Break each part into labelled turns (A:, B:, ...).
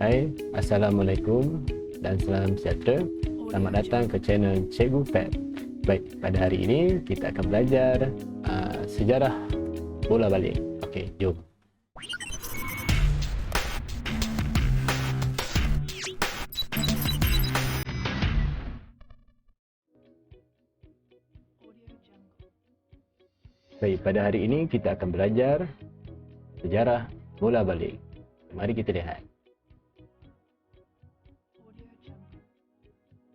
A: Hai, Assalamualaikum dan salam sejahtera. Selamat datang ke channel Cikgu Feb. Baik, pada hari ini kita akan belajar sejarah bola baling. Okey, jom. Baik, pada hari ini kita akan belajar sejarah bola baling. Mari kita lihat.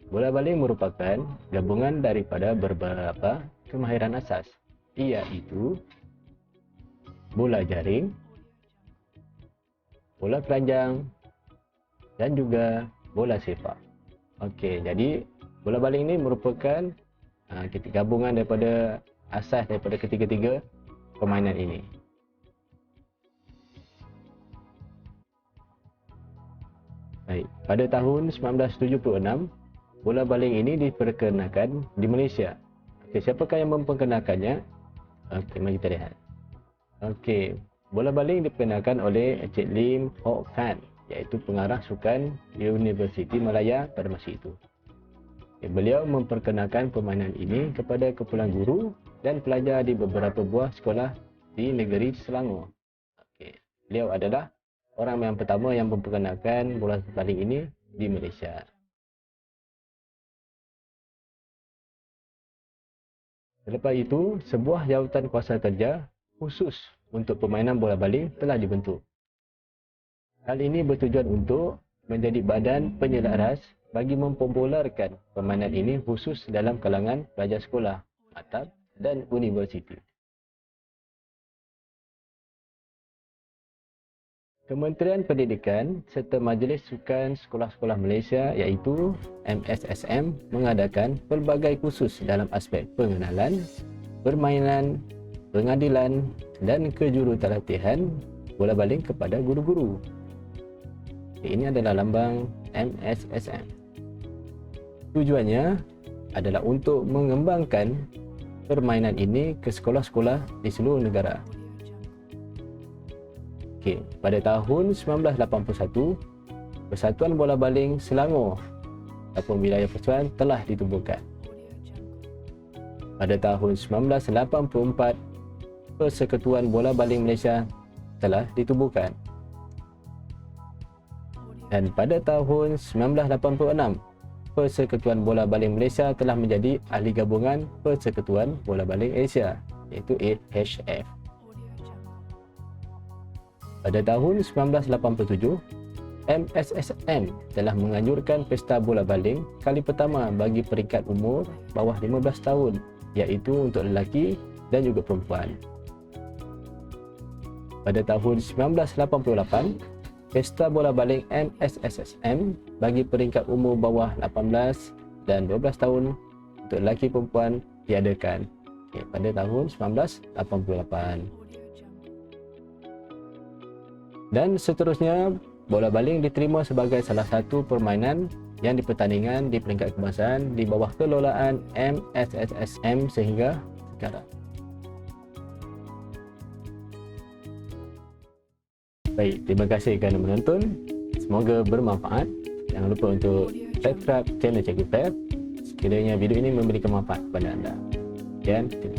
A: Bola baling merupakan gabungan daripada beberapa kemahiran asas, iaitu bola jaring, bola keranjang dan juga bola sepak. Okey, jadi bola baling ini merupakan gabungan daripada asas daripada ketiga-tiga permainan ini. Baik, pada tahun 1976, bola baling ini diperkenalkan di Malaysia. Okey, siapakah yang memperkenalkannya? Okey, mari kita lihat. Okey, bola baling diperkenalkan oleh Encik Lim Hock Fan, iaitu pengarah sukan Universiti Malaya pada masa itu. Beliau memperkenalkan permainan ini kepada kumpulan guru dan pelajar di beberapa buah sekolah di negeri Selangor. Okey, beliau adalah orang yang pertama yang memperkenalkan bola baling ini di Malaysia. Selepas itu, sebuah jawatan kuasa kerja khusus untuk permainan bola baling telah dibentuk. Hal ini bertujuan untuk menjadi badan penyelaras bagi mempopularkan permainan ini khusus dalam kalangan pelajar sekolah, maktab dan universiti. Kementerian Pendidikan serta Majlis Sukan Sekolah-Sekolah Malaysia iaitu MSSM mengadakan pelbagai kursus dalam aspek pengenalan, permainan, pengadilan dan kejuruterlatihan bola baling kepada guru-guru. Ini adalah lambang MSSM. Tujuannya adalah untuk mengembangkan permainan ini ke sekolah-sekolah di seluruh negara. Okey, pada tahun 1981, Persatuan Bola Baling Selangor ataupun wilayah Persatuan telah ditubuhkan. Pada tahun 1984, Persekutuan Bola Baling Malaysia telah ditubuhkan. Dan pada tahun 1986, Persekutuan Bola Baling Malaysia telah menjadi ahli gabungan Persekutuan Bola Baling Asia, iaitu AHF. Pada tahun 1987, MSSM telah menganjurkan pesta bola baling kali pertama bagi peringkat umur bawah 15 tahun, iaitu untuk lelaki dan juga perempuan. Pada tahun 1988, pesta bola baling MSSM bagi peringkat umur bawah 18 dan 12 tahun untuk lelaki perempuan diadakan pada tahun 1988. Dan seterusnya, bola baling diterima sebagai salah satu permainan yang dipertandingkan di peringkat kebangsaan di bawah kelolaan MSSM sehingga sekarang. Baik, terima kasih kerana menonton. Semoga bermanfaat. Jangan lupa untuk subscribe channel Cikgu Feb sekiranya video ini memberikan manfaat kepada anda. Dan terima kasih.